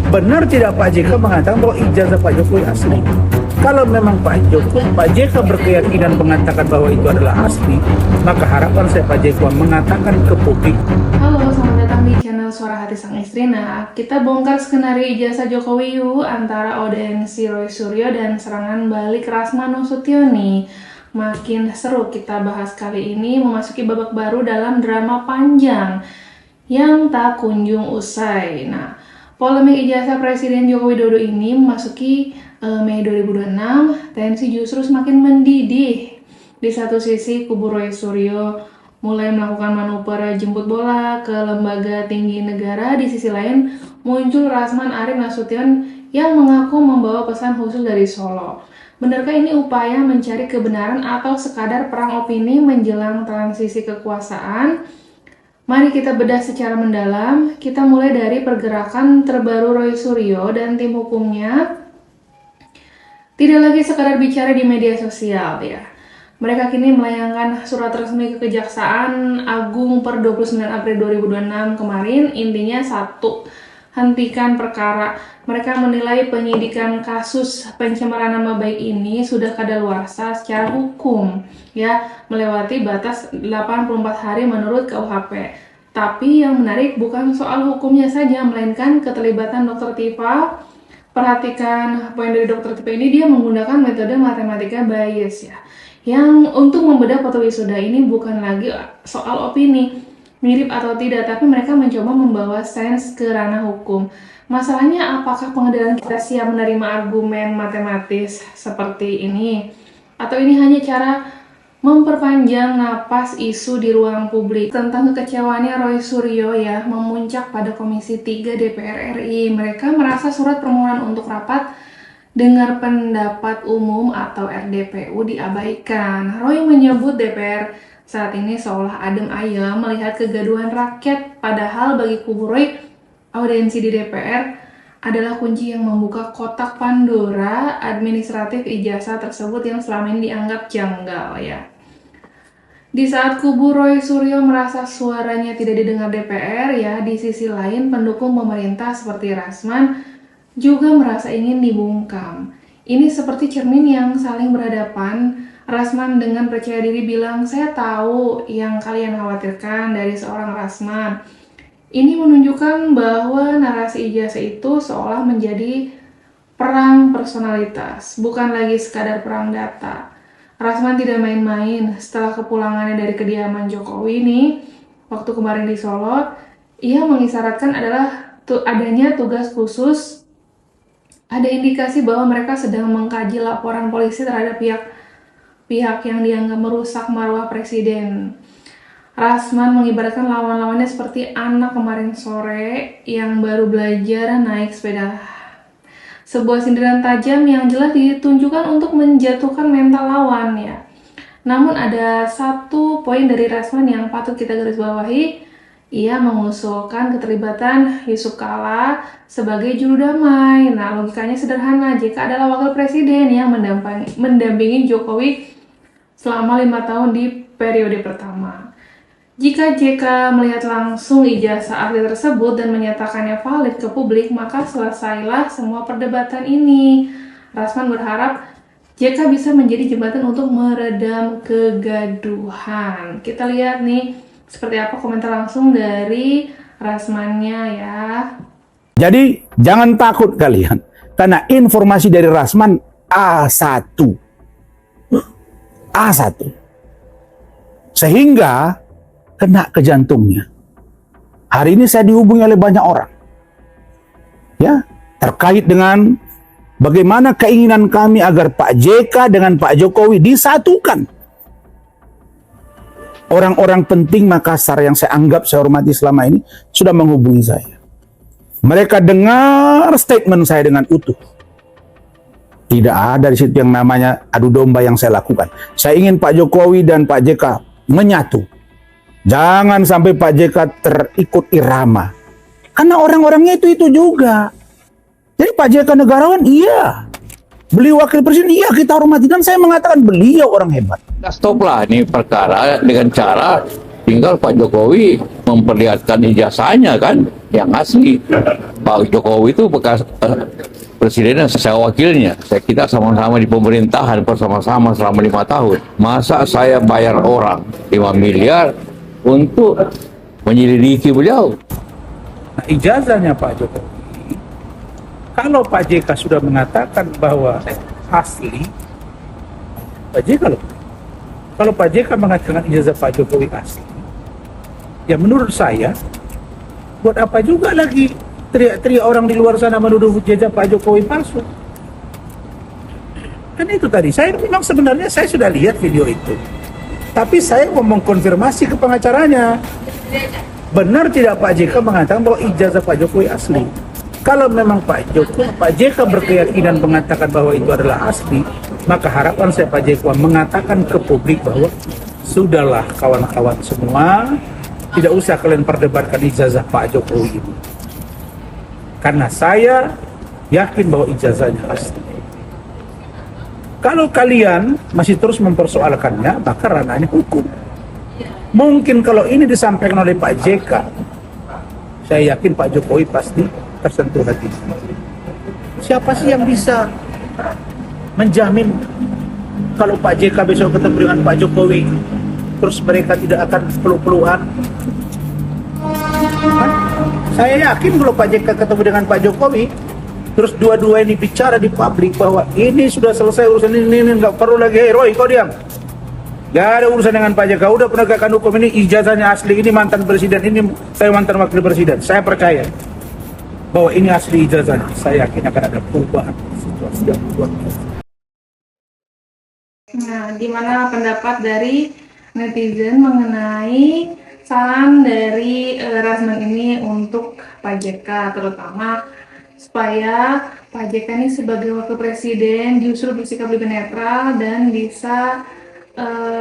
Benar tidak Pak JK mengatakan bahwa ijazah Pak Jokowi asli? Kalau memang Pak JK berkeyakinan mengatakan bahwa itu adalah asli, maka harapan saya Pak JK mengatakan ke publik. Halo, selamat datang di channel Suara Hati Sang Istri. Nah, kita bongkar skenario ijazah Jokowi yuk antara audiensi Roy Suryo dan serangan balik Rasman Nasution nih. Makin seru kita bahas kali ini memasuki babak baru dalam drama panjang yang tak kunjung usai. Nah, polemik ijazah Presiden Joko Widodo ini memasuki Mei 2026, tensi justru semakin mendidih. Di satu sisi, kubu Roy Suryo mulai melakukan manuver jemput bola ke lembaga tinggi negara. Di sisi lain, muncul Rasman Arif Nasution yang mengaku membawa pesan khusus dari Solo. Benarkah ini upaya mencari kebenaran atau sekadar perang opini menjelang transisi kekuasaan? Mari kita bedah secara mendalam. Kita mulai dari pergerakan terbaru Roy Suryo dan tim hukumnya. Tidak lagi sekadar bicara di media sosial ya. Mereka kini melayangkan surat resmi ke Kejaksaan Agung per 29 April 2026 kemarin. Intinya satu, hentikan perkara. Mereka menilai penyidikan kasus pencemaran nama baik ini sudah kadaluarsa secara hukum ya, melewati batas 84 hari menurut KUHP. Tapi yang menarik bukan soal hukumnya saja, melainkan keterlibatan Dr. Tifa. Perhatikan poin dari Dr. Tifa ini, dia menggunakan metode matematika bias ya, yang untuk membedah foto wisuda ini bukan lagi soal opini mirip atau tidak, tapi mereka mencoba membawa sains ke ranah hukum. Masalahnya, apakah pengadilan kita siap menerima argumen matematis seperti ini? Atau ini hanya cara memperpanjang napas isu di ruang publik? Tentang kekecewaannya Roy Suryo ya, memuncak pada Komisi 3 DPR RI. Mereka merasa surat permohonan untuk rapat dengar pendapat umum atau RDPU diabaikan. Roy menyebut DPR saat ini seolah adem ayem melihat kegaduhan rakyat, padahal bagi kubu Roy, audiensi di DPR adalah kunci yang membuka kotak Pandora administratif ijazah tersebut yang selama ini dianggap janggal ya. Di saat kubu Roy Suryo merasa suaranya tidak didengar DPR ya, di sisi lain pendukung pemerintah seperti Rasman juga merasa ingin dibungkam. Ini seperti cermin yang saling berhadapan. Rasman dengan percaya diri bilang, "Saya tahu yang kalian khawatirkan dari seorang Rasman." Ini menunjukkan bahwa narasi ijazah itu seolah menjadi perang personalitas, bukan lagi sekadar perang data. Rasman tidak main-main. Setelah kepulangannya dari kediaman Jokowi nih, waktu kemarin di Solo, ia mengisyaratkan adanya tugas khusus. Ada indikasi bahwa mereka sedang mengkaji laporan polisi terhadap pihak yang dianggap merusak marwah presiden. Rasman mengibaratkan lawan-lawannya seperti anak kemarin sore yang baru belajar naik sepeda. Sebuah sindiran tajam yang jelas ditunjukkan untuk menjatuhkan mental lawan ya. Namun ada satu poin dari Rasman yang patut kita garis bawahi. Ia mengusulkan keterlibatan Yusuf Kala sebagai juru damai. Nah, logikanya sederhana. JK adalah wakil presiden yang mendampingi Jokowi selama 5 tahun di periode pertama. Jika JK melihat langsung ijazah ahli tersebut dan menyatakannya valid ke publik, maka selesailah semua perdebatan ini. Rasman berharap JK bisa menjadi jembatan untuk meredam kegaduhan. Kita lihat nih seperti apa komentar langsung dari Rasmannya ya. Jadi jangan takut kalian, karena informasi dari Rasman A1. Sehingga kena ke jantungnya. Hari ini saya dihubungi oleh banyak orang. Ya, terkait dengan bagaimana keinginan kami agar Pak JK dengan Pak Jokowi disatukan. Orang-orang penting Makassar yang saya anggap saya hormati selama ini sudah menghubungi saya. Mereka dengar statement saya dengan utuh. Tidak ada di situ yang namanya adu domba yang saya lakukan. Saya ingin Pak Jokowi dan Pak JK menyatu. Jangan sampai Pak JK terikut irama. Karena orang-orangnya itu juga. Jadi Pak JK negarawan, iya. Beliau wakil presiden, iya kita hormati. Dan saya mengatakan beliau orang hebat. Stoplah ini perkara dengan cara Tinggal Pak Jokowi memperlihatkan ijazahnya kan, yang asli. Pak Jokowi itu bekas presiden, saya wakilnya. Kita sama-sama di pemerintahan bersama-sama selama 5 tahun. Masa saya bayar orang 5 miliar untuk menyelidiki beliau? Nah, ijazahnya Pak Jokowi, kalau Pak JK sudah mengatakan bahwa asli, Pak JK loh. Kalau Pak JK mengatakan ijazah Pak Jokowi asli, ya menurut saya, buat apa juga lagi teriak-teriak orang di luar sana menuduh ijazah Pak Jokowi palsu? Kan itu tadi, saya memang sebenarnya saya sudah lihat video itu. Tapi saya mau mengkonfirmasi ke pengacaranya. Benar tidak Pak JK mengatakan bahwa ijazah Pak Jokowi asli? Kalau memang Pak JK berkeyakinan mengatakan bahwa itu adalah asli, maka harapan saya Pak JK mengatakan ke publik bahwa sudahlah kawan-kawan semua, tidak usah kalian perdebatkan ijazah Pak Jokowi ini. Karena saya yakin bahwa ijazahnya asli. Kalau kalian masih terus mempersoalkannya, maka ranahnya hukum. Mungkin kalau ini disampaikan oleh Pak JK, saya yakin Pak Jokowi pasti tersentuh hati. Siapa sih yang bisa menjamin kalau Pak JK besok ketemu dengan Pak Jokowi, terus mereka tidak akan peluk-pelukan? Saya yakin kalau Pak JK ketemu dengan Pak Jokowi, terus dua-dua ini bicara di publik bahwa ini sudah selesai urusan ini nggak perlu lagi, hey Roy, kau diam. Gak ada urusan dengan Pak JK, udah penegakan hukum ini, ijazahnya asli, ini mantan presiden, ini saya mantan wakil presiden. Saya percaya bahwa ini asli ijazahnya. Saya yakin akan ada perubahan situasi yang luar biasa. Nah, gimana pendapat dari netizen mengenai saran dari Rasman ini untuk Pak JK, terutama supaya Pak JK ini sebagai wakil presiden justru bersikap lebih netral dan bisa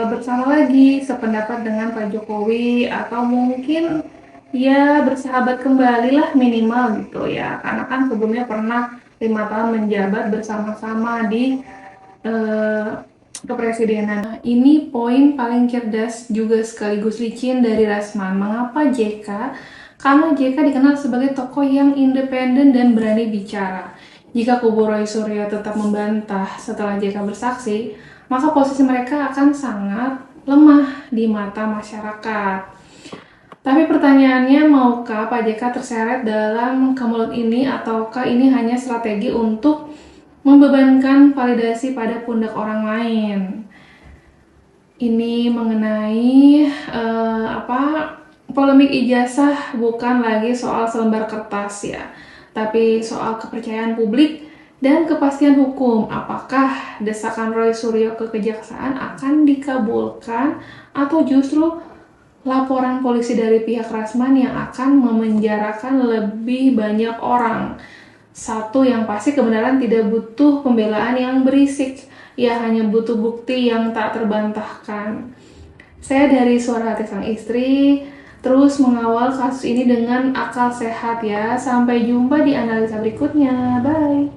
bersama lagi sependapat dengan Pak Jokowi, atau mungkin ya bersahabat kembali lah minimal gitu ya, karena kan sebelumnya pernah 5 tahun menjabat bersama-sama di kepresidenan. Nah, ini poin paling cerdas juga sekaligus licin dari Rasman. Mengapa JK? Karena JK dikenal sebagai tokoh yang independen dan berani bicara. Jika kubu Roy Suryo tetap membantah setelah JK bersaksi, maka posisi mereka akan sangat lemah di mata masyarakat. Tapi pertanyaannya, maukah Pak JK terseret dalam kemelut ini, ataukah ini hanya strategi untuk membebankan validasi pada pundak orang lain? Ini mengenai polemik ijazah bukan lagi soal selembar kertas ya, tapi soal kepercayaan publik dan kepastian hukum. Apakah desakan Roy Suryo ke kejaksaan akan dikabulkan, atau justru laporan polisi dari pihak Rasman yang akan memenjarakan lebih banyak orang? Satu yang pasti, kebenaran tidak butuh pembelaan yang berisik, ia hanya butuh bukti yang tak terbantahkan. Saya dari Suara Hati Sang Istri terus mengawal kasus ini dengan akal sehat ya. Sampai jumpa di analisa berikutnya. Bye.